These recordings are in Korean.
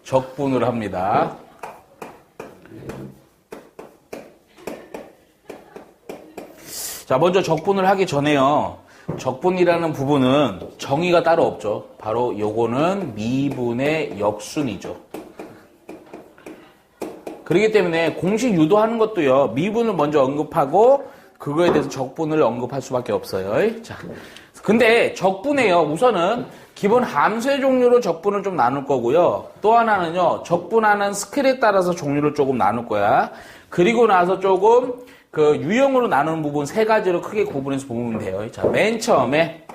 적분을 합니다. 자, 먼저 적분을 하기 전에요. 적분이라는 부분은 정의가 따로 없죠. 바로 요거는 미분의 역순이죠. 그렇기 때문에 공식 유도하는 것도요. 미분을 먼저 언급하고 그거에 대해서 적분을 언급할 수밖에 없어요. 자, 근데 적분에요. 우선은 기본 함수의 종류로 적분을 좀 나눌 거고요. 또 하나는요. 적분하는 스킬에 따라서 종류를 조금 나눌 거야. 그리고 나서 조금 그 유형으로 나누는 부분 세 가지로 크게 구분해서 보면 돼요. 자, 맨 처음에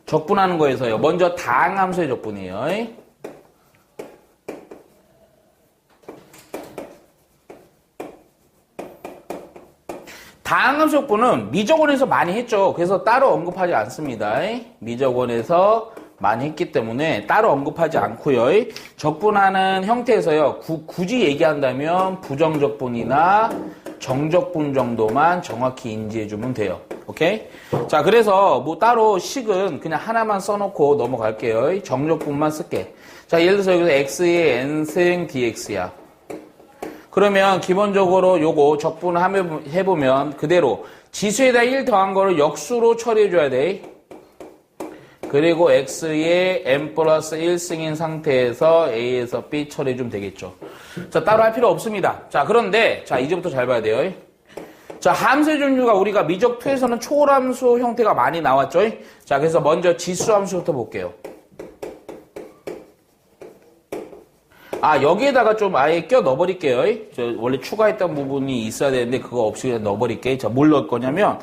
적분하는 거에서요. 먼저 다항함수의 적분이에요. 다항함수 적분은 미적원에서 많이 했죠. 그래서 따로 언급하지 않습니다. 미적원에서 많이 했기 때문에 따로 언급하지 않고요. 적분하는 형태에서요. 굳이 얘기한다면 부정적분이나 정적분 정도만 정확히 인지해주면 돼요. 오케이? 자, 그래서 뭐 따로 식은 그냥 하나만 써놓고 넘어갈게요. 정적분만 쓸게. 자, 예를 들어서 여기서 x의 n승 dx야. 그러면 기본적으로 요거 적분해보면 그대로 지수에다 1 더한 거를 역수로 처리해줘야 돼. 그리고 x의 n 플러스 1승인 상태에서 a에서 b 처리해주면 되겠죠. 자, 따로 할 필요 없습니다. 자, 그런데 자, 이제부터 잘 봐야 돼요. 자, 함수의 종류가 우리가 미적2에서는 초월함수 형태가 많이 나왔죠. 자, 그래서 먼저 지수함수부터 볼게요. 아, 여기에다가 좀 아예 껴 넣어버릴게요. 저 원래 추가했던 부분이 있어야 되는데 그거 없이 그냥 넣어버릴게. 자, 뭘 넣을 거냐면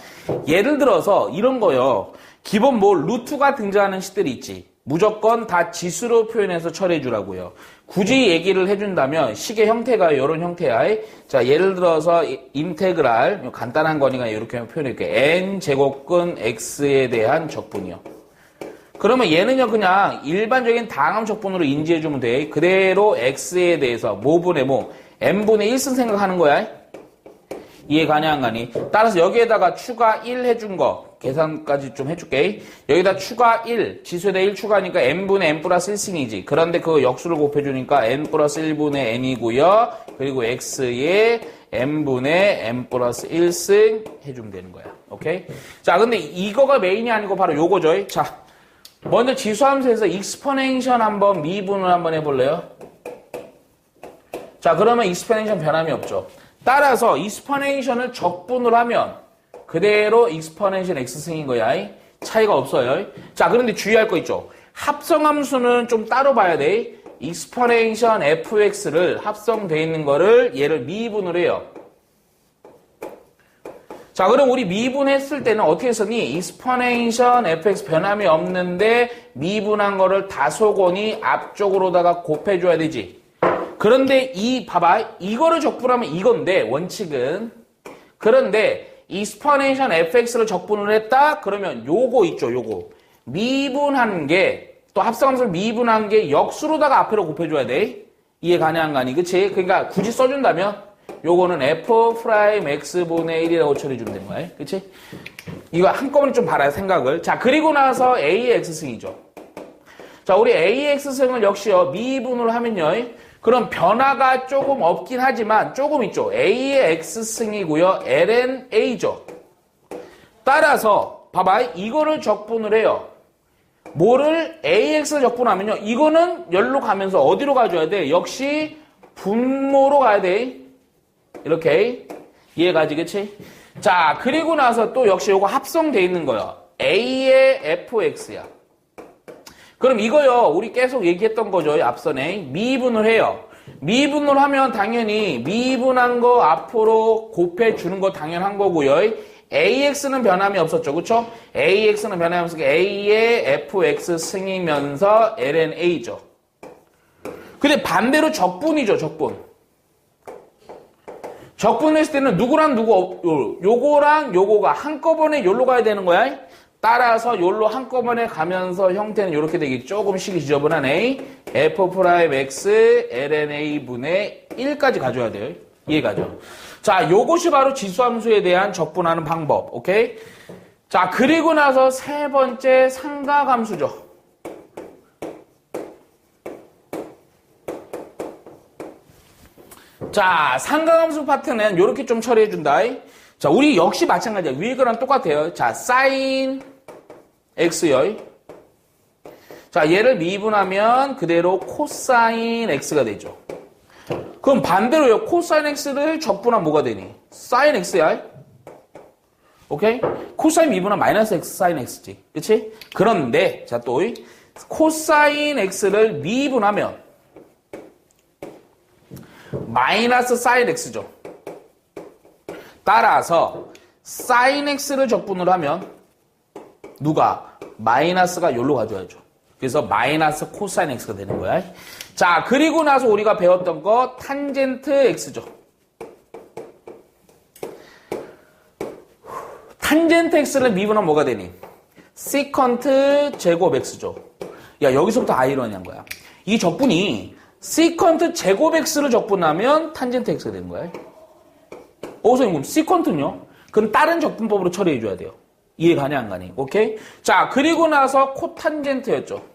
예를 들어서 이런 거요. 기본 뭐 루트가 등장하는 식들이 있지. 무조건 다 지수로 표현해서 처리해 주라고요. 굳이 얘기를 해준다면 식의 형태가 이런 형태야. 자, 예를 들어서 인테그랄 간단한 거니까 이렇게 표현할게요. n 제곱근 x에 대한 적분이요. 그러면 얘는요 그냥 일반적인 다항함 적분으로 인지해주면 돼. 그대로 x에 대해서 뭐분의 뭐 n분의 1승 생각하는 거야. 이해 가냐 안 가니? 따라서 여기에다가 추가 1 해준 거 계산까지 좀 해줄게. 여기다 추가 1 지수에다 1 추가하니까 n분의 n 플러스 1승이지. 그런데 그 역수를 곱해주니까 n 플러스 1분의 n이고요. 그리고 x에 n분의 n 플러스 1승 해주면 되는 거야. 오케이? 자, 근데 이거가 메인이 아니고 바로 요거죠. 자, 먼저 지수함수에서 익스포넨션 한번 미분을 한번 해볼래요? 자, 그러면 익스포넨션 변함이 없죠. 따라서 익스포넨션을 적분을 하면 그대로 익스포넨션 x승인 거야. 차이가 없어요. 자, 그런데 주의할 거 있죠. 합성함수는 좀 따로 봐야 돼. 익스포넨션 fx를 합성되어 있는 거를 얘를 미분을 해요. 자, 그럼 우리 미분했을 때는 어떻게 했었니? 익스포넨션 fx 변함이 없는데 미분한 거를 다소곤이 앞쪽으로다가 곱해줘야 되지. 그런데 봐봐. 이거를 적분하면 이건데, 원칙은. 그런데 익스포넨션 fx를 적분을 했다? 그러면 요거 있죠, 요거. 미분한 게, 또 합성함수를 미분한 게 역수로다가 앞으로 곱해줘야 돼. 이해 가냐 안 가니? 그치? 그러니까 굳이 써준다면 요거는 f'x분의 1이라고 처리해주면 되는 거야. 그치? 이거 한꺼번에 좀 봐라, 생각을. 자, 그리고 나서 a의 x승이죠. 자, 우리 a의 x승을 역시요, 미분을 하면요. 그럼 변화가 조금 없긴 하지만 조금 있죠. a의 x승이고요. ln a죠. 따라서 봐봐. 이거를 적분을 해요. 뭐를 ax를 적분하면요. 이거는 열로 가면서 어디로 가줘야 돼? 역시 분모로 가야 돼. 이렇게 이해가지, 그치? 자, 그리고 나서 또 역시 요거 합성돼 있는 거야. a의 fx야. 그럼 이거요, 우리 계속 얘기했던 거죠, 앞선에. 미분을 해요. 미분을 하면 당연히 미분한 거 앞으로 곱해주는 거 당연한 거고요. AX는 변함이 없었죠, 그쵸? AX는 변함이 없으니까 A의 FX 승이면서 LNA죠. 근데 반대로 적분이죠, 적분. 적분했을 때는 누구랑 누구, 요거랑 요거가 한꺼번에 요로 가야 되는 거야. 따라서 요로 한꺼번에 가면서 형태는 이렇게 되겠죠. 조금씩 지저분하네. F'X LNA분의 1까지 가져야 돼요. 이해가죠? 자, 요것이 바로 지수함수에 대한 적분하는 방법. 오케이? 자, 그리고 나서 세 번째 삼각함수죠. 자, 상가함수 파트는 이렇게 좀 처리해준다. 자, 우리 역시 마찬가지야. 위에 거랑 똑같아요. 자, 사인 x요. 자, 얘를 미분하면 그대로 코사인 x가 되죠. 그럼 반대로요. 코사인 x를 적분하면 뭐가 되니? 사인 x야. 오케이? 코사인 미분하면 마이너스 x 사인 x지. 그치? 그런데, 자, 또, 코사인 x를 미분하면 마이너스 사인 x죠. 따라서 사인 x를 적분을 하면 누가? 마이너스가 여기로 가져야죠. 그래서 마이너스 코사인 x가 되는 거야. 자, 그리고 나서 우리가 배웠던 거 탄젠트 x죠. 탄젠트 x를 미분하면 뭐가 되니? 시컨트 제곱 x죠. 야, 여기서부터 아이러니한 거야. 이 적분이 시컨트 제곱 x를 적분하면 탄젠트 x가 되는 거야. 선생님, 그럼 시컨트는요? 그럼 다른 적분법으로 처리해줘야 돼요. 이해 가냐, 안 가니? 오케이? 자, 그리고 나서 코탄젠트였죠.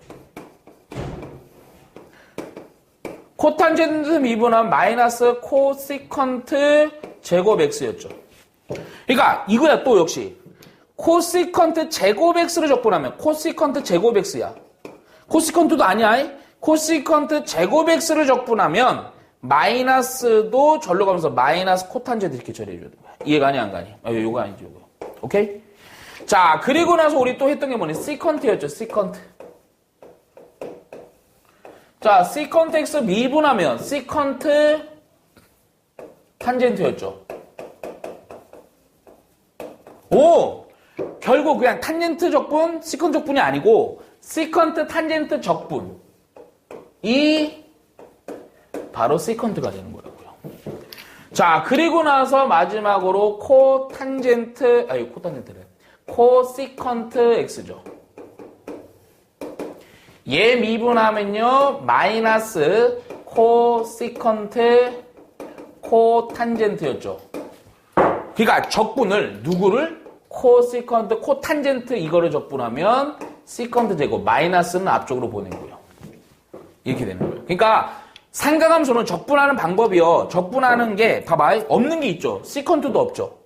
코탄젠트 미분하면 마이너스 코시컨트 제곱 x였죠. 그러니까 이거야 또 역시 코시컨트 제곱 x를 적분하면 코시컨트 제곱 x야. 코시컨트도 아니야. 코시컨트 제곱 x를 적분하면 마이너스도 절로 가면서 마이너스 코탄젠트 이렇게 처리해줘야 돼. 이해 가냐 안 가니? 요거 아니지 요거. 오케이? 자, 그리고 나서 우리 또 했던 게 뭐니? 시컨트였죠. 시컨트. 자, 시컨트 x 미분하면 시컨트 탄젠트였죠. 결국 그냥 탄젠트 적분, 시컨트 적분이 아니고 시컨트 탄젠트 적분이 바로 시컨트가 되는 거라고요. 자, 그리고 나서 마지막으로 코시컨트 x죠. 얘 미분하면요 마이너스 코시컨트 코탄젠트였죠. 그러니까 적분을 누구를? 코시컨트 코탄젠트 이거를 적분하면 시컨트 제곱 마이너스는 앞쪽으로 보내고요. 이렇게 되는 거예요. 그러니까 상가함수는 적분하는 방법이요. 적분하는 게 봐봐. 없는 게 있죠. 시컨트도 없죠.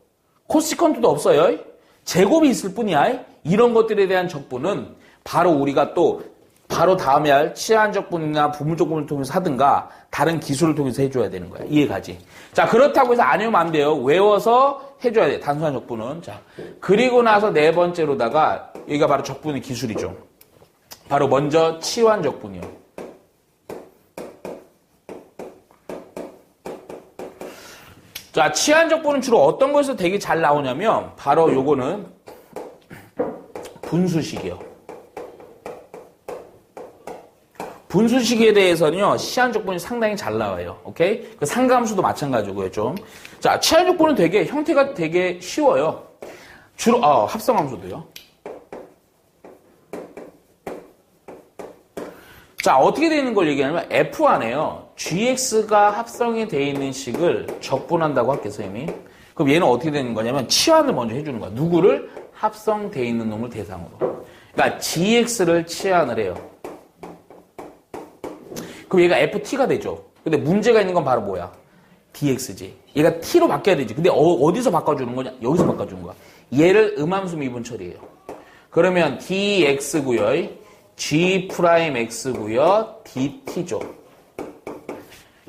코시컨트도 없어요. 제곱이 있을 뿐이야. 이런 것들에 대한 적분은 바로 우리가 또 바로 다음에 할 치환 적분이나 부분 적분을 통해서 하든가 다른 기술을 통해서 해줘야 되는 거야. 이해가지? 자, 그렇다고 해서 안 외우면 안 돼요. 외워서 해줘야 돼. 단순한 적분은. 자, 그리고 나서 네 번째로다가 여기가 바로 적분의 기술이죠. 바로 먼저 치환 적분이요. 자, 치환 적분은 주로 어떤 거에서 되게 잘 나오냐면 바로 요거는 분수식이요. 분수식에 대해서는요, 치환적분이 상당히 잘 나와요. 오케이? 그 상가함수도 마찬가지고요, 좀. 자, 치환적분은 되게, 형태가 되게 쉬워요. 주로, 합성함수도요. 자, 어떻게 되는 걸 얘기하냐면, F 안에요, GX가 합성이 되어 있는 식을 적분한다고 할게요, 선생님. 그럼 얘는 어떻게 되는 거냐면, 치환을 먼저 해주는 거야. 누구를? 합성되어 있는 놈을 대상으로. 그러니까, GX를 치환을 해요. 그럼 얘가 FT가 되죠. 근데 문제가 있는 건 바로 뭐야? DX지. 얘가 T로 바뀌어야 되지. 근데 어디서 바꿔주는 거냐? 여기서 바꿔주는 거야. 얘를 음함수 미분 처리해요. 그러면 DX고요. G'X고요. DT죠.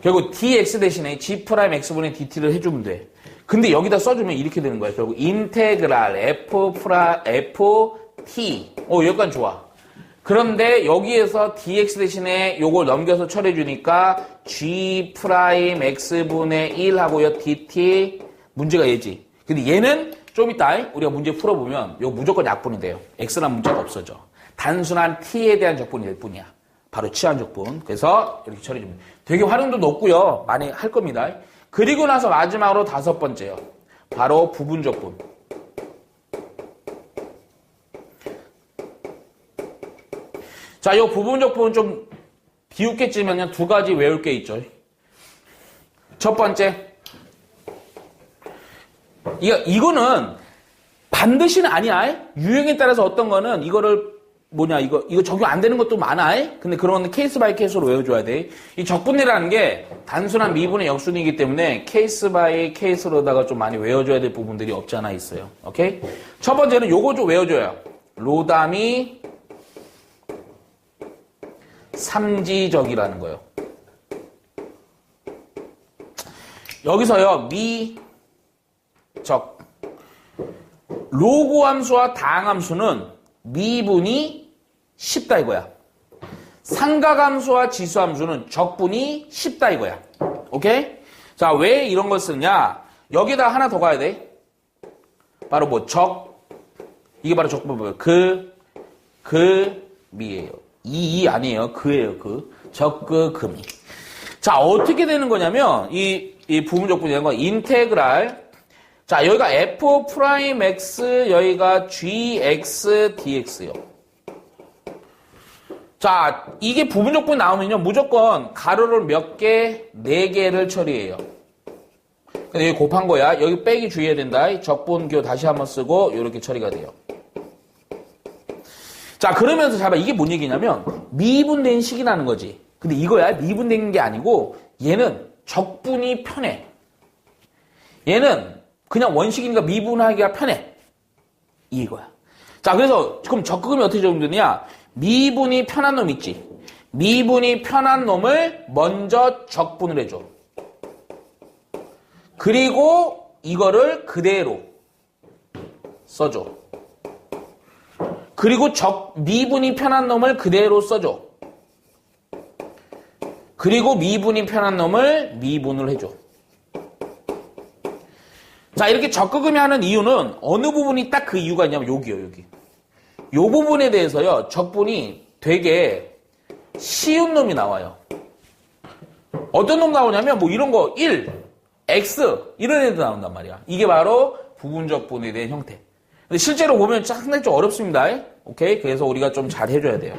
결국 DX 대신에 G'X분의 DT를 해주면 돼. 근데 여기다 써주면 이렇게 되는 거야. 결국 인테그랄 FT. 여기까지 좋아. 그런데 여기에서 dx 대신에 요걸 넘겨서 처리해주니까 G'X분의 1 하고요. dt 문제가 얘지. 근데 얘는 좀 이따 우리가 문제 풀어보면 요 무조건 약분이 돼요. x란 문제가 없어져. 단순한 t에 대한 적분이 될 뿐이야. 바로 치환 적분. 그래서 이렇게 처리해주면 되게 활용도 높고요. 많이 할 겁니다. 그리고 나서 마지막으로 다섯 번째요. 바로 부분 적분. 자, 요 부분 적분은 좀 비웃겠지만 두 가지 외울 게 있죠. 첫 번째, 이거는 반드시는 아니야. 유형에 따라서 어떤 거는 이거를 이거 적용 안 되는 것도 많아. 근데 그런 케이스 바이 케이스로 외워줘야 돼. 이 적분이라는 게 단순한 미분의 역순이기 때문에 케이스 바이 케이스로다가 좀 많이 외워줘야 될 부분들이 없지 않아 있어요. 오케이? 첫 번째는 요거 좀 외워줘요. 로담이 삼지적이라는 거예요. 여기서요, 미적. 로그 함수와 다항 함수는 미분이 쉽다 이거야. 삼각함수와 지수함수는 적분이 쉽다 이거야. 오케이? 자, 왜 이런 걸 쓰냐? 여기다 하나 더 가야 돼. 바로 이게 바로 적분이에요. 미예요. 이 아니에요. 그예요. 금이. 자, 어떻게 되는 거냐면 이 부분 적분이라는 건 인테그랄. 자, 여기가 f'(x) 여기가 gx dx요. 자, 이게 부분 적분이 나오면요, 무조건 가로를 몇 개? 4개를 처리해요. 근데 여기 곱한 거야. 여기 빼기 주의해야 된다. 적분교 다시 한번 쓰고 이렇게 처리가 돼요. 자, 그러면서 잡아. 이게 뭔 얘기냐면 미분된 식이라는 거지. 근데 이거야. 미분된 게 아니고 얘는 적분이 편해. 얘는 그냥 원식이니까 미분하기가 편해. 이거야. 자, 그래서 그럼 적금이 어떻게 적용되느냐? 미분이 편한 놈 있지. 미분이 편한 놈을 먼저 적분을 해줘. 그리고 이거를 그대로 써줘. 그리고 미분이 편한 놈을 그대로 써줘. 그리고 미분이 편한 놈을 미분을 해줘. 자, 이렇게 적극음이 하는 이유는 어느 부분이 딱 그 이유가 있냐면 여기요, 여기. 요 부분에 대해서요, 적분이 되게 쉬운 놈이 나와요. 어떤 놈 나오냐면 이런 거 1, x 이런 애들 나온단 말이야. 이게 바로 부분 적분에 대한 형태. 근데 실제로 보면 상당히 좀 어렵습니다. 오케이? 그래서 우리가 좀 잘 해줘야 돼요.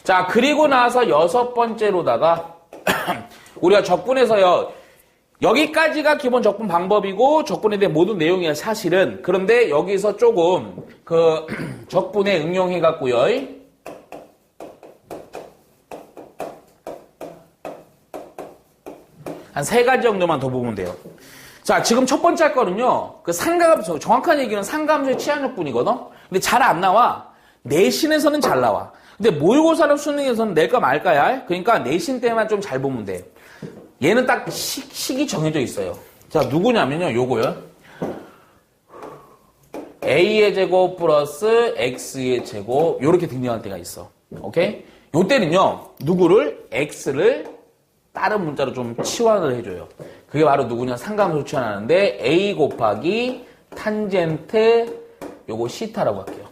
자, 그리고 나서 6번째로다가 우리가 적분에서요, 여기까지가 기본 적분 방법이고 적분에 대한 모든 내용이야 사실은. 그런데 여기서 조금 적분에 응용해갖고요, 한 3가지 정도만 더 보면 돼요. 자, 지금 첫 번째 할 거는요, 삼각함수, 정확한 얘기는 삼각함수의 치환 적분이거든? 근데 잘 안 나와. 내신에서는 잘 나와. 근데 모의고사랑 수능에서는 낼까 말까야? 그러니까 내신 때만 좀 잘 보면 돼. 얘는 딱 식이 정해져 있어요. 자, 누구냐면요, 요거요. a의 제곱 플러스 x의 제곱, 요렇게 등장할 때가 있어. 오케이? 요 때는요, 누구를? x를 다른 문자로 좀 치환을 해줘요. 그게 바로 누구냐? 삼각함수 치환하는데 a 곱하기 탄젠트 요거 시타라고 할게요.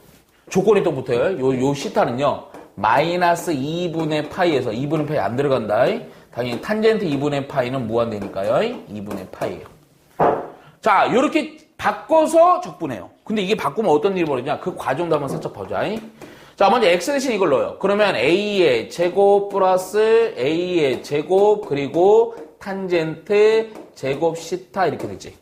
조건이 또 붙어요. 요 시타는요, 마이너스 2분의 파이에서 2분의 파이 안 들어간다. 당연히 탄젠트 2분의 파이는 무한대니까요. 2분의 파이예요. 자, 요렇게 바꿔서 적분해요. 근데 이게 바꾸면 어떤 일이 벌어지냐? 그 과정도 한번 살짝 보자. 자, 먼저 x 대신 이걸 넣어요. 그러면 a의 제곱 플러스 a의 제곱 그리고 탄젠트 제곱 시타 이렇게 되지.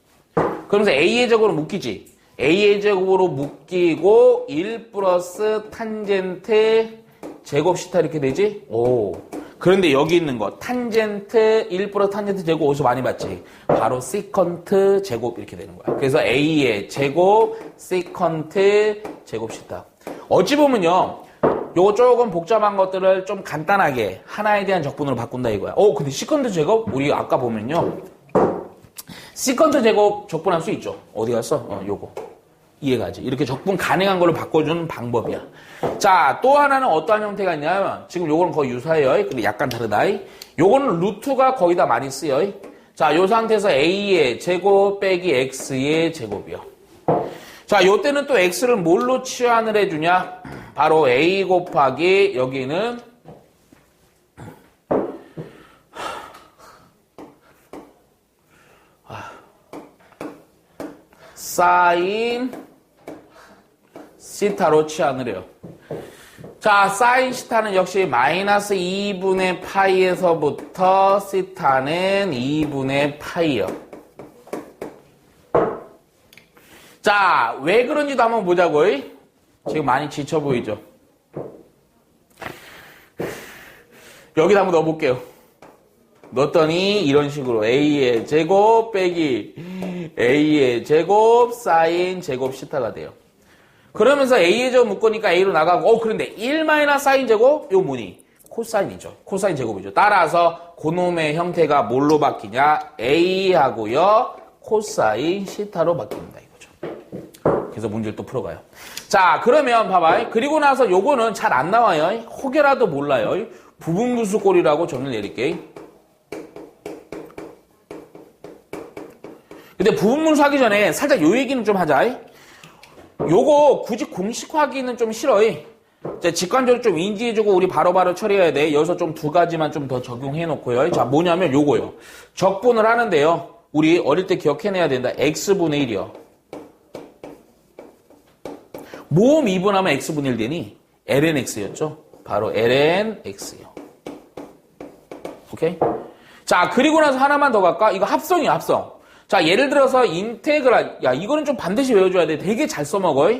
그러면서 a의 제곱으로 묶이지. a의 제곱으로 묶이고 1 플러스 탄젠트 제곱 시타 이렇게 되지. 오. 그런데 여기 있는 거 탄젠트 1 플러스 탄젠트 제곱 어디서 많이 봤지? 바로 시컨트 제곱 이렇게 되는 거야. 그래서 a의 제곱 시컨트 제곱 시타. 어찌 보면요, 요거 조금 복잡한 것들을 좀 간단하게 하나에 대한 적분으로 바꾼다 이거야. 근데 시컨트 제곱 우리 아까 보면요, 시컨트 제곱 적분할 수 있죠. 어디 갔어? 요거 이해가지. 이렇게 적분 가능한 걸로 바꿔주는 방법이야. 자, 또 하나는 어떠한 형태가 있냐면 지금 요거는 거의 유사해요. 근데 약간 다르다. 요거는 루트가 거의 다 많이 쓰여. 자, 요 상태에서 a의 제곱 빼기 x의 제곱이요. 자, 요 때는 또 x를 뭘로 치환을 해주냐? 바로 a 곱하기 여기는 사인 시타로 치환을 해요. 자, 사인 시타는 역시 마이너스 2분의 파이에서부터 시타는 2분의 파이요. 자, 왜 그런지도 한번 보자고요. 지금 많이 지쳐 보이죠? 여기다 한번 넣어볼게요. 넣었더니 이런 식으로 a의 제곱 빼기 a의 제곱 사인 제곱 시타가 돼요. 그러면서 a의 제곱 묶으니까 a로 나가고 그런데 1 사인 제곱 요 뭐니? 코사인이죠. 코사인 제곱이죠. 따라서 그놈의 형태가 뭘로 바뀌냐? a하고요 코사인 시타로 바뀝니다. 이거죠. 그래서 문제를 또 풀어가요. 자 그러면 봐봐. 그리고 나서 요거는 잘 안 나와요. 혹여라도 몰라요. 부분분수꼴이라고 정리를 내릴게. 근데 부분분수 하기 전에 살짝 요 얘기는 좀 하자. 요거 굳이 공식화하기는 좀 싫어. 직관적으로 좀 인지해주고 우리 바로바로 처리해야 돼. 여기서 좀 두 가지만 좀 더 적용해놓고요. 자 뭐냐면 요거요. 적분을 하는데요. 우리 어릴 때 기억해내야 된다. x분의 1이요. 뭐 미분하면 x분의 1 되니? lnx였죠. 바로 lnx요. 오케이? 자 그리고 나서 하나만 더 갈까? 이거 합성이야 합성. 자 예를 들어서 인테그랄 야 이거는 좀 반드시 외워줘야 돼. 되게 잘 써먹어.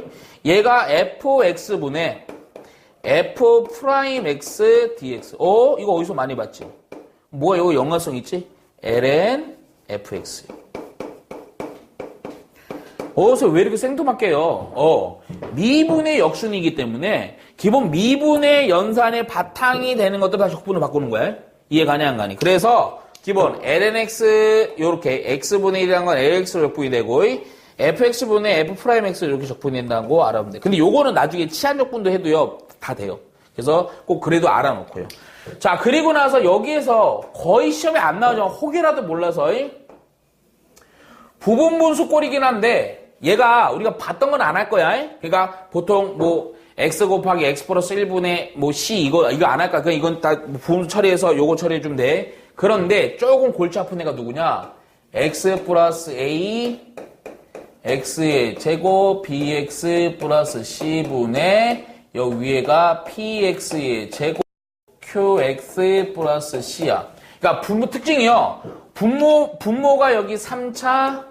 얘가 fx분의 f 프라임 x dx. 이거 어디서 많이 봤지? 뭐야 이거 연관성 있지? ln fx. 그래서 왜 이렇게 생뚱맞게요? 미분의 역순이기 때문에 기본 미분의 연산의 바탕이 되는 것들 다 적분을 바꾸는 거야. 이해 가냐 안 가니? 그래서 기본 lnx 요렇게 x분의 1이라는 건 lx로 적분이 되고 fx분의 f 프라임 x 이렇게 적분이 된다고 알아보면 돼. 근데 요거는 나중에 치환 적분도 해도요 다 돼요. 그래서 꼭 그래도 알아놓고요. 자 그리고 나서 여기에서 거의 시험에 안 나오지만 혹이라도 몰라서 부분분수꼴이긴 한데 얘가 우리가 봤던 건 안 할 거야. 그러니까 보통 뭐 x 곱하기 x 플러스 1분의 뭐 c 이거 안 할까? 그냥 이건 다 부분 처리해서 요거 처리해주면 돼. 그런데 조금 골치 아픈 애가 누구냐? x 플러스 a x의 제곱 bx 플러스 c분의 여 위에가 px의 제곱 qx 플러스 c야. 그러니까 분모 특징이요. 분모가 여기 3차,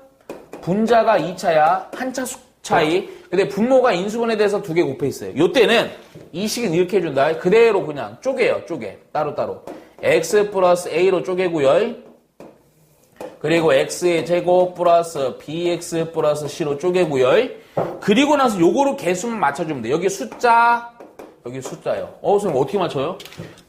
분자가 2차야. 한차 차이. 근데 분모가 인수분해에 대해서 두 개 곱해 있어요. 요때는 이 식은 이렇게 해준다. 그대로 그냥 쪼개요. 쪼개. 따로따로. x 플러스 a로 쪼개고요. 그리고 x의 제곱 플러스 bx 플러스 c로 쪼개고요. 그리고 나서 요거로 개수만 맞춰주면 돼. 여기 숫자, 여기 숫자요. 선생님 어떻게 맞춰요?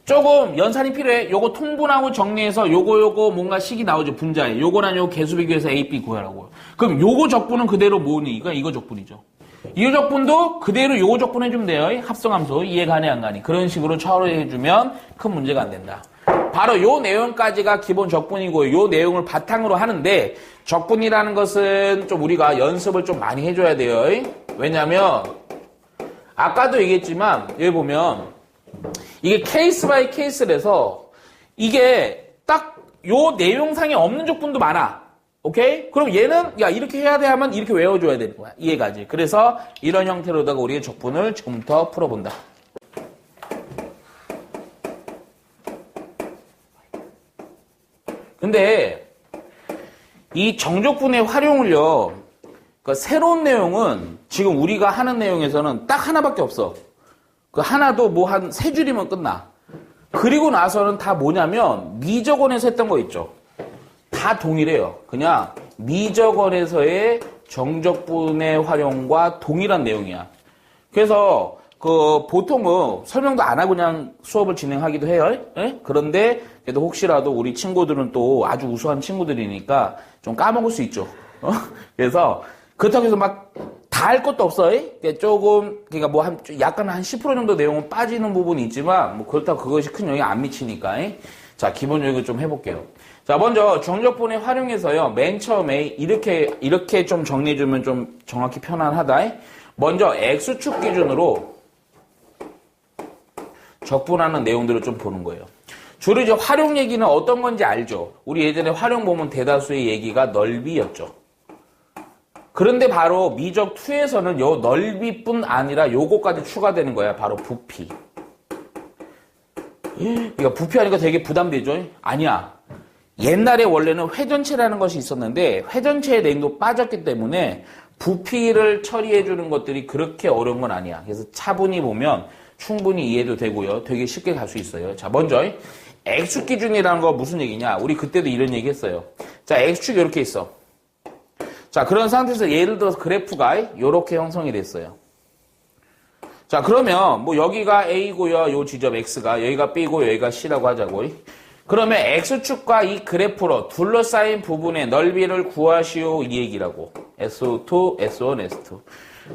조금 연산이 필요해. 요거 통분하고 정리해서 요거 뭔가 식이 나오죠. 분자에. 요거랑 요 개수 비교해서 A, B 구하라고요. 그럼 요거 적분은 그대로 뭐니? 이거 적분이죠. 이 적분도 그대로 요거 적분 해주면 돼요. 합성함수. 이해 가네 안 가니? 그런 식으로 처리해주면 큰 문제가 안 된다. 바로 요 내용까지가 기본 적분이고 요 내용을 바탕으로 하는데 적분이라는 것은 좀 우리가 연습을 좀 많이 해줘야 돼요. 왜냐면 아까도 얘기했지만 여기 보면 이게 케이스 바이 케이스라서 이게 딱 요 내용상에 없는 적분도 많아. 오케이? 그럼 얘는 야 이렇게 해야 돼 하면 이렇게 외워줘야 되는 거야. 이해가지? 그래서 이런 형태로다가 우리의 적분을 지금부터 풀어본다. 근데 이 정적분의 활용을요. 그러니까 새로운 내용은 지금 우리가 하는 내용에서는 딱 하나밖에 없어. 그 하나도 뭐 한 세 줄이면 끝나. 그리고 나서는 다 뭐냐면 미적원에서 했던 거 있죠. 다 동일해요. 그냥 미적원에서의 정적분의 활용과 동일한 내용이야. 그래서 그 보통은 설명도 안 하고 그냥 수업을 진행하기도 해요. 예? 그런데 그래도 혹시라도 우리 친구들은 또 아주 우수한 친구들이니까 좀 까먹을 수 있죠. 그래서 그렇다고 해서 막 다 할 것도 없어. 조금 그러니까 뭐 약간 한 10% 정도 내용은 빠지는 부분이 있지만 뭐 그렇다고 그것이 큰 영향 안 미치니까. 자 기본적으로 좀 해볼게요. 자 먼저 정적분의 활용에서요. 맨 처음에 이렇게 좀 정리해주면 좀 정확히 편안하다. 먼저 x축 기준으로 적분하는 내용들을 좀 보는 거예요. 주로 이제 활용 얘기는 어떤 건지 알죠? 우리 예전에 활용 보면 대다수의 얘기가 넓이였죠. 그런데 바로 미적 2에서는 요 넓이뿐 아니라 요거까지 추가되는 거야. 바로 부피. 그러니까 부피하니까 되게 부담되죠? 아니야. 옛날에 원래는 회전체라는 것이 있었는데 회전체의 내용도 빠졌기 때문에 부피를 처리해주는 것들이 그렇게 어려운 건 아니야. 그래서 차분히 보면 충분히 이해도 되고요. 되게 쉽게 갈 수 있어요. 자, 먼저 X축 기준이라는 거 무슨 얘기냐? 우리 그때도 이런 얘기 했어요. 자, X축이 이렇게 있어. 자, 그런 상태에서 예를 들어서 그래프가 이렇게 형성이 됐어요. 자, 그러면 뭐 여기가 A고요. 요 지점 X가, 여기가 B고 여기가 C라고 하자고. 그러면 X축과 이 그래프로 둘러싸인 부분의 넓이를 구하시오 이 얘기라고. SO2, S1, S2.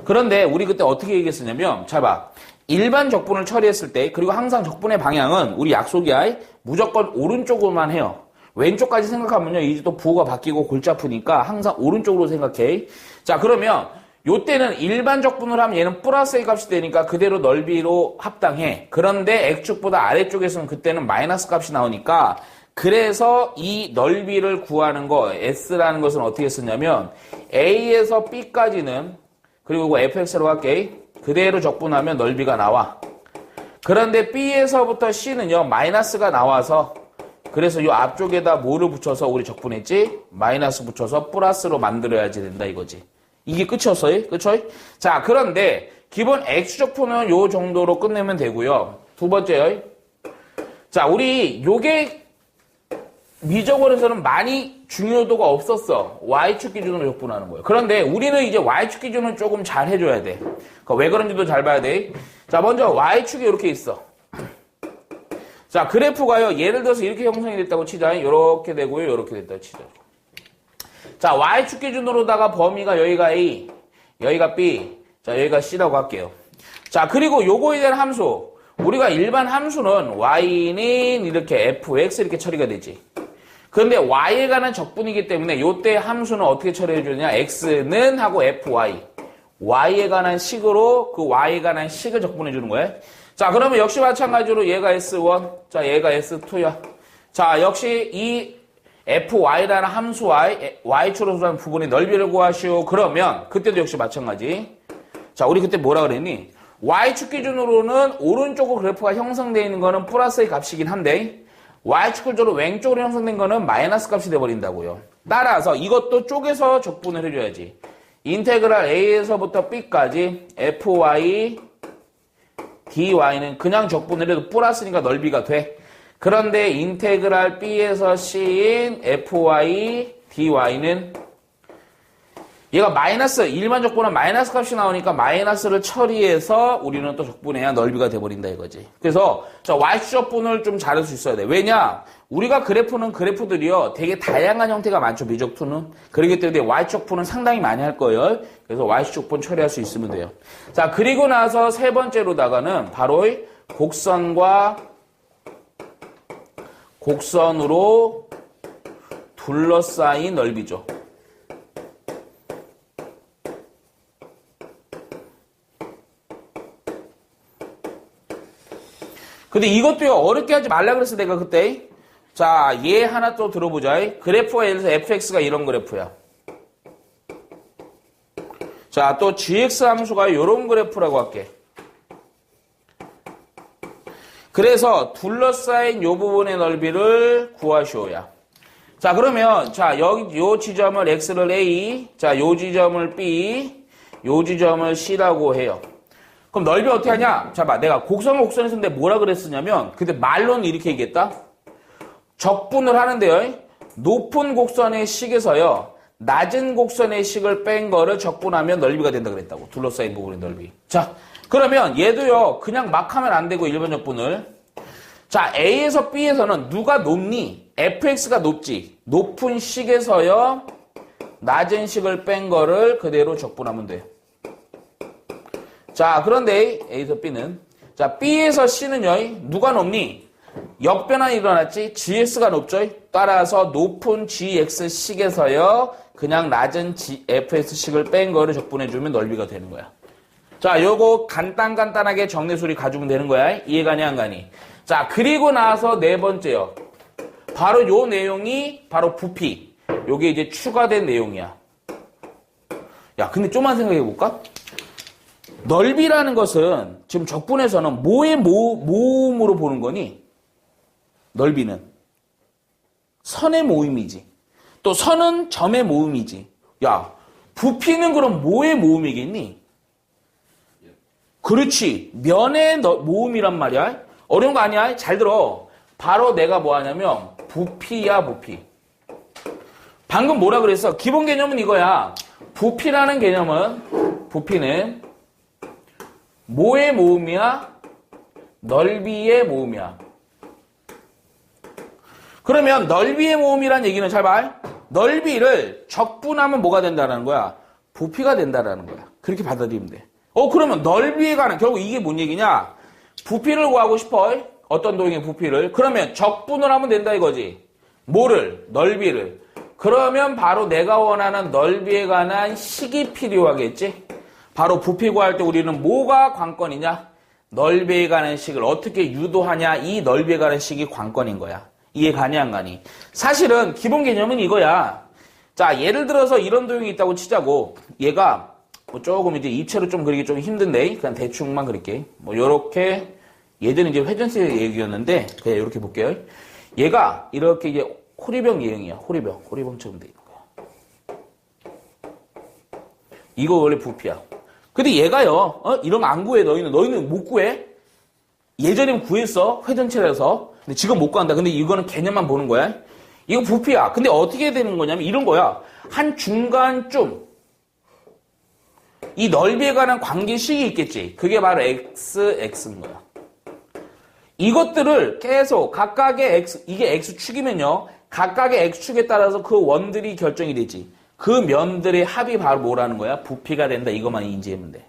그런데 우리 그때 어떻게 얘기했었냐면, 잘 봐. 일반 적분을 처리했을 때, 그리고 항상 적분의 방향은 우리 약속이야. 무조건 오른쪽으로만 해요. 왼쪽까지 생각하면요, 이제 또 부호가 바뀌고 골치 아프니까 항상 오른쪽으로 생각해. 자, 그러면 요때는 일반 적분을 하면 얘는 플러스 A 값이 되니까 그대로 넓이로 합당해. 그런데 X축보다 아래쪽에서는 그때는 마이너스 값이 나오니까, 그래서 이 넓이를 구하는 거, S라는 것은 어떻게 쓰냐면, A에서 B까지는, 그리고 이거 fx로 할게. 그대로 적분하면 넓이가 나와. 그런데 B에서부터 C는요, 마이너스가 나와서, 그래서 이 앞쪽에다 뭐를 붙여서 우리 적분했지? 마이너스 붙여서 플러스로 만들어야지 된다 이거지. 이게 끝이었어요. 그쵸? 자, 그런데 기본 X적분은 요 정도로 끝내면 되고요. 두 번째요. 자, 우리 요게 미적원에서는 많이 중요도가 없었어. Y축 기준으로 적분하는 거예요. 그런데 우리는 이제 Y축 기준은 조금 잘 해줘야 돼. 왜 그런지도 잘 봐야 돼. 자, 먼저 Y축이 이렇게 있어. 자, 그래프가요, 예를 들어서 이렇게 형성이 됐다고 치자. 이렇게 되고요, 이렇게 됐다고 치자. 자, Y축 기준으로다가 범위가 여기가 A, 여기가 B, 자, 여기가 C라고 할게요. 자, 그리고 요거에 대한 함수. 우리가 일반 함수는 Y는 이렇게 fx 이렇게 처리가 되지. 그런데 Y에 관한 적분이기 때문에 요때 함수는 어떻게 처리해 주느냐? X는 하고 fy. Y에 관한 식으로 그 Y에 관한 식을 적분해 주는 거예요. 자, 그러면 역시 마찬가지로 얘가 S1, 자, 얘가 S2야. 자, 역시 이 fy라는 함수와 y축으로 수한 부분의 넓이를 구하시오. 그러면 그때도 역시 마찬가지. 자, 우리 그때 뭐라 그랬니? y축 기준으로는 오른쪽으로 그래프가 형성되어 있는 거는 플러스의 값이긴 한데, y축 기준으로 왼쪽으로 형성된 거는 마이너스 값이 돼버린다고요. 따라서 이것도 쪼개서 적분을 해줘야지. 인테그랄 a에서부터 b까지 fy dy는 그냥 적분을 해도 플러스니까 넓이가 돼. 그런데 인테그랄 b에서 c인 fy dy는 얘가 마이너스, 일반 적분은 마이너스 값이 나오니까 마이너스를 처리해서 우리는 또 적분해야 넓이가 돼버린다 이거지. 그래서 자, y축 적분을 좀 잘할 수 있어야 돼. 왜냐? 우리가 그래프는 그래프들이요, 되게 다양한 형태가 많죠, 미적투는. 그렇기 때문에 y축 적분은 상당히 많이 할 거예요. 그래서 y축 적분 처리할 수 있으면 돼요. 자, 그리고 나서 세 번째로다가는 바로 곡선과 곡선으로 둘러싸인 넓이죠. 근데 이것도요, 어렵게 하지 말라 그랬어, 내가 그때. 자, 얘 하나 또 들어보자. 그래프가 예를 들어서 fx가 이런 그래프야. 자, 또 gx 함수가 이런 그래프라고 할게. 그래서 둘러싸인 요 부분의 넓이를 구하시오야. 자, 그러면, 자, 여기, 요 지점을 x를 a, 자, 요 지점을 b, 요 지점을 c라고 해요. 그럼 넓이 어떻게 하냐? 자, 봐. 내가 곡선에서 근데 뭐라 그랬었냐면, 근데 말로는 이렇게 얘기했다? 적분을 하는데요. 높은 곡선의 식에서요, 낮은 곡선의 식을 뺀 거를 적분하면 넓이가 된다 그랬다고. 둘러싸인 부분의 넓이. 자, 그러면 얘도요, 그냥 막 하면 안 되고, 일반 적분을. 자, A에서 B에서는 누가 높니? fx가 높지. 높은 식에서요, 낮은 식을 뺀 거를 그대로 적분하면 돼요. 자, 그런데 A에서 B는, 자, B에서 C는요, 누가 높니? 역변환이 일어났지. GX가 높죠. 따라서 높은 GX식에서요, 그냥 낮은 FS식을 뺀 거를 적분해주면 넓이가 되는 거야. 자, 요거 간단하게 정례수리 가지면 되는 거야. 이해가니 안 가니? 자, 그리고 나서 네 번째요. 바로 요 내용이 바로 부피. 요게 이제 추가된 내용이야. 야, 근데 좀만 생각해볼까? 넓이라는 것은 지금 적분에서는 뭐의 모음으로 보는 거니? 넓이는 선의 모음이지. 또 선은 점의 모음이지. 야, 부피는 그럼 뭐의 모음이겠니? 그렇지. 면의 모음이란 말이야. 어려운 거 아니야? 잘 들어. 바로 내가 뭐 하냐면 부피야, 부피. 방금 뭐라 그랬어? 기본 개념은 이거야. 부피라는 개념은, 부피는 뭐의 모음이야? 넓이의 모음이야. 그러면 넓이의 모음이란 얘기는 잘 봐. 넓이를 적분하면 뭐가 된다는 거야? 부피가 된다는 거야. 그렇게 받아들이면 돼. 그러면 넓이에 관한, 결국 이게 뭔 얘기냐? 부피를 구하고 싶어. 어떤 도형의 부피를. 그러면 적분을 하면 된다 이거지. 뭐를? 넓이를. 그러면 바로 내가 원하는 넓이에 관한 식이 필요하겠지? 바로 부피 구할 때 우리는 뭐가 관건이냐? 넓이에 관한 식을 어떻게 유도하냐? 이 넓이에 관한 식이 관건인 거야. 이해 가니 안 가니? 사실은 기본 개념은 이거야. 자, 예를 들어서 이런 도형이 있다고 치자고. 얘가 뭐 조금 이제 입체로 좀 그리기 좀 힘든데 그냥 대충만 그릴게. 뭐 요렇게 얘들은 이제 회전세 얘기였는데 그냥 이렇게 볼게요. 얘가 이렇게 이제 호리병 예형이야. 호리병처럼 돼 있는 거야. 이거 원래 부피야. 근데 얘가요. 이러면 안 구해. 너희는 못 구해. 예전에는 구했어. 회전체라서. 근데 지금 못 구한다. 근데 이거는 개념만 보는 거야. 이거 부피야. 근데 어떻게 되는 거냐면 이런 거야. 한 중간쯤 이 넓이에 관한 관계식이 있겠지. 그게 바로 x인 거야. 이것들을 계속 각각의 x, 이게 x축이면요. 각각의 x축에 따라서 그 원들이 결정이 되지. 그 면들의 합이 바로 뭐라는 거야? 부피가 된다. 이것만 인지하면 돼.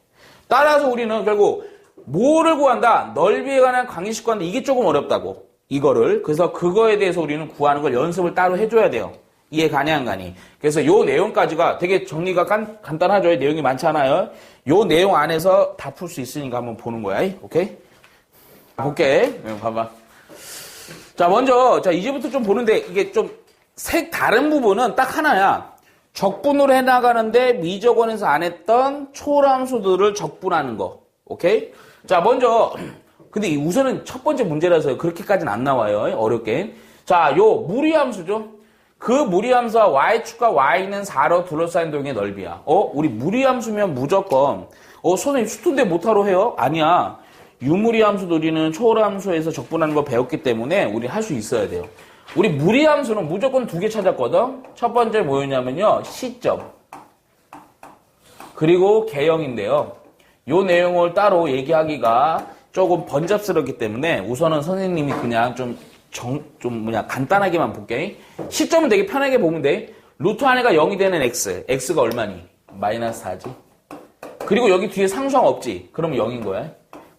따라서 우리는 결국 뭐를 구한다? 넓이에 관한 관계식 구한다. 이게 조금 어렵다고. 이거를. 그래서 그거에 대해서 우리는 구하는 걸 연습을 따로 해줘야 돼요. 이해 가니 안 가니? 그래서 요 내용까지가 되게 정리가 간단하죠. 내용이 많잖아요. 요 내용 안에서 다 풀 수 있으니까 한번 보는 거야. 오케이? 볼게. 봐봐. 자, 먼저, 자, 이제부터 좀 보는데, 이게 좀, 다른 부분은 딱 하나야. 적분으로 해나가는데, 미적원에서 안 했던 초람수들을 적분하는 거. 오케이? 자, 먼저, 근데 우선은 첫 번째 문제라서 그렇게까지는 안 나와요. 어렵게. 자, 요 무리함수죠? 그 무리함수와 y축과 y는 4로 둘러싸인 도형의 넓이야. 우리 무리함수면 무조건, 선생님 수tun대 못하러 해요? 아니야. 유무리함수도 우리는 초월함수에서 적분하는 거 배웠기 때문에 우리 할 수 있어야 돼요. 우리 무리함수는 무조건 2개 찾았거든. 첫 번째 뭐였냐면요. 시점. 그리고 개형인데요. 요 내용을 따로 얘기하기가 조금 번잡스럽기 때문에 우선은 선생님이 그냥 좀 간단하게만 볼게. 시점은 되게 편하게 보면 돼. 루트 안에가 0이 되는 x. x가 얼마니? 마이너스 4지. 그리고 여기 뒤에 상수항 없지? 그럼 0인 거야.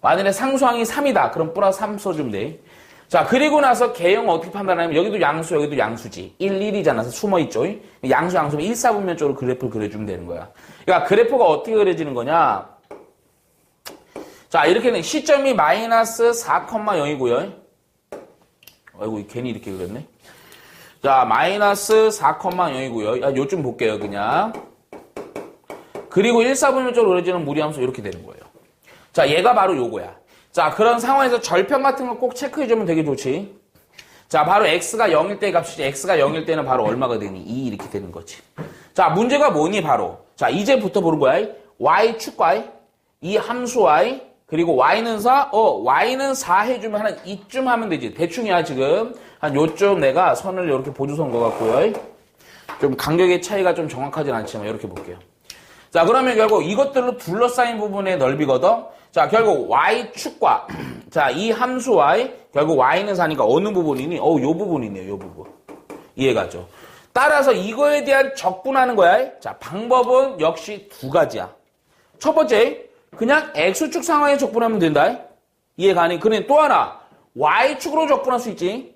만약에 상수항이 3이다. 그럼 플러스 3 써주면 돼. 자, 그리고 나서 개형 어떻게 판단하냐면 여기도 양수, 여기도 양수지. 1, 1이잖아. 숨어있죠. 양수면 1, 4분면 쪽으로 그래프를 그려주면 되는 거야. 그러니까 그래프가 어떻게 그려지는 거냐. 자, 이렇게는 시점이 마이너스 4,0이고요. 아이고, 괜히 이렇게 그렸네. 자, 마이너스 4,0이고요. 요쯤 볼게요, 그냥. 그리고 1, 4분면 쪽으로 그려지는 무리함수 이렇게 되는 거예요. 자, 얘가 바로 요거야. 자, 그런 상황에서 절편 같은 거 꼭 체크해주면 되게 좋지. 자, 바로 x가 0일 때 값이지. x가 0일 때는 바로 얼마가 되니? 2 이렇게 되는 거지. 자, 문제가 뭐니 바로. 자, 이제부터 보는 거야. y축과 이 함수 y 그리고 y는 4. y는 4 해주면 한 이쯤 하면 되지. 대충이야 지금. 한 요쯤 내가 선을 이렇게 보조선 거 같고요. 좀 간격의 차이가 좀 정확하진 않지만 이렇게 볼게요. 자, 그러면 결국 이것들로 둘러싸인 부분의 넓이거든. 자, 결국 y축과 자, 이 함수 y 결국 y는 4니까 어느 부분이니? 요 부분이네요. 요 부분. 이해가죠? 따라서 이거에 대한 적분하는 거야. 자, 방법은 역시 두 가지야. 첫 번째, 그냥 x축 상황에 적분하면 된다. 이해가니? 그래 또 하나 y축으로 적분할 수 있지.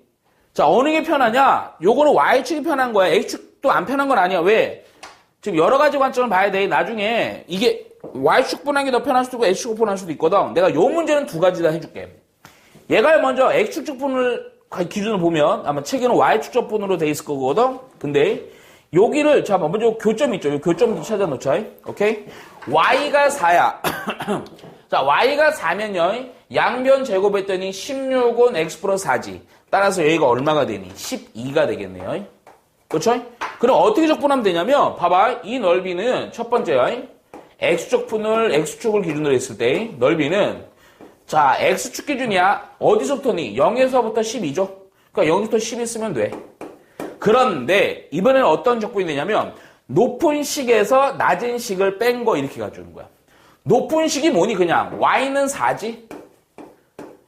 자, 어느 게 편하냐? 요거는 y축이 편한 거야. x축도 안 편한 건 아니야. 왜? 지금 여러 가지 관점을 봐야 돼. 나중에 이게 y축 분하는 게 더 편할 수도 있고 x축 분할 수도 있거든. 내가 요 문제는 두 가지 다 해줄게. 얘가 먼저 x축 적분을 기준으로 보면 아마 책에는 y축 적분으로 돼 있을 거거든. 근데 여기를 자 먼저 교점 있죠. 요 교점 찾아 놓자. 오케이? y가 4야. 자, y가 4면요. 양변 제곱했더니 16은 x 플러스 4지. 따라서 여기가 얼마가 되니? 12가 되겠네요. 그렇죠? 그럼 어떻게 적분하면 되냐면 봐봐. 이 넓이는 첫 번째야. x축을 기준으로 했을 때 넓이는 자, x축 기준이야. 어디서부터니? 0에서부터 12죠. 그러니까 0부터 10이 쓰면 돼. 그런데 이번에는 어떤 적분이 되냐면 높은 식에서 낮은 식을 뺀 거 이렇게 가져오는 거야. 높은 식이 뭐니 그냥 y는 4지.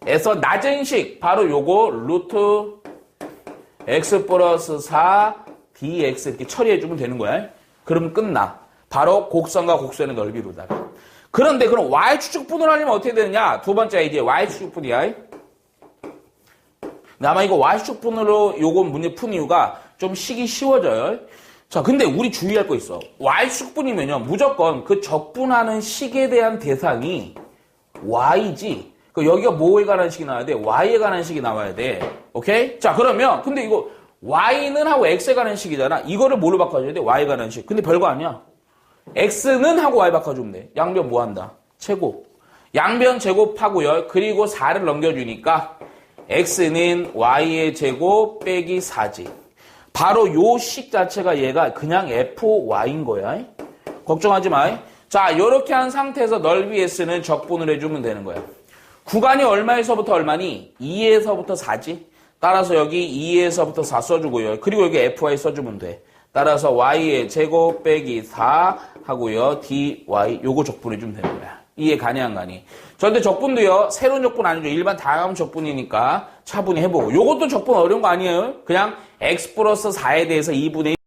에서 낮은 식 바로 요거 루트 x 플러스 4 dx 이렇게 처리해주면 되는 거야. 그러면 끝나. 바로 곡선과 곡선의 넓이로다가. 그런데 그럼 y축분을 하려면 어떻게 되느냐? 두 번째 이제 y축분이야. 아마 이거 y축분으로 요거 문제 푼 이유가 좀 식이 쉬워져요. 자, 근데 우리 주의할 거 있어. y축분이면요, 무조건 그 적분하는 식에 대한 대상이 y지. 여기가 뭐에 관한 식이 나와야 돼? y에 관한 식이 나와야 돼. 오케이? 자, 그러면, 근데 이거 y는 하고 x에 관한 식이잖아. 이거를 뭘로 바꿔줘야 돼? y에 관한 식. 근데 별거 아니야. x는 하고 y 바꿔주면 돼. 양변 뭐 한다? 제곱. 양변 제곱하고요. 그리고 4를 넘겨주니까 x는 y의 제곱 빼기 4지. 바로 요 식 자체가 얘가 그냥 fy인 거야. 걱정하지 마. 자, 요렇게 한 상태에서 넓이 s는 적분을 해주면 되는 거야. 구간이 얼마에서부터 얼마니? 2에서부터 4지. 따라서 여기 2에서부터 4 써주고요. 그리고 여기 fy 써주면 돼. 따라서 y의 제곱 빼기 4 하고요. dy 요거 적분해주면 되는 거야. 이해 가니 안 가니? 저한테 적분도요. 새로운 적분 아니죠. 일반 다음 적분이니까 차분히 해보고. 요것도 적분 어려운 거 아니에요. 그냥 x 플러스 4에 대해서 2분의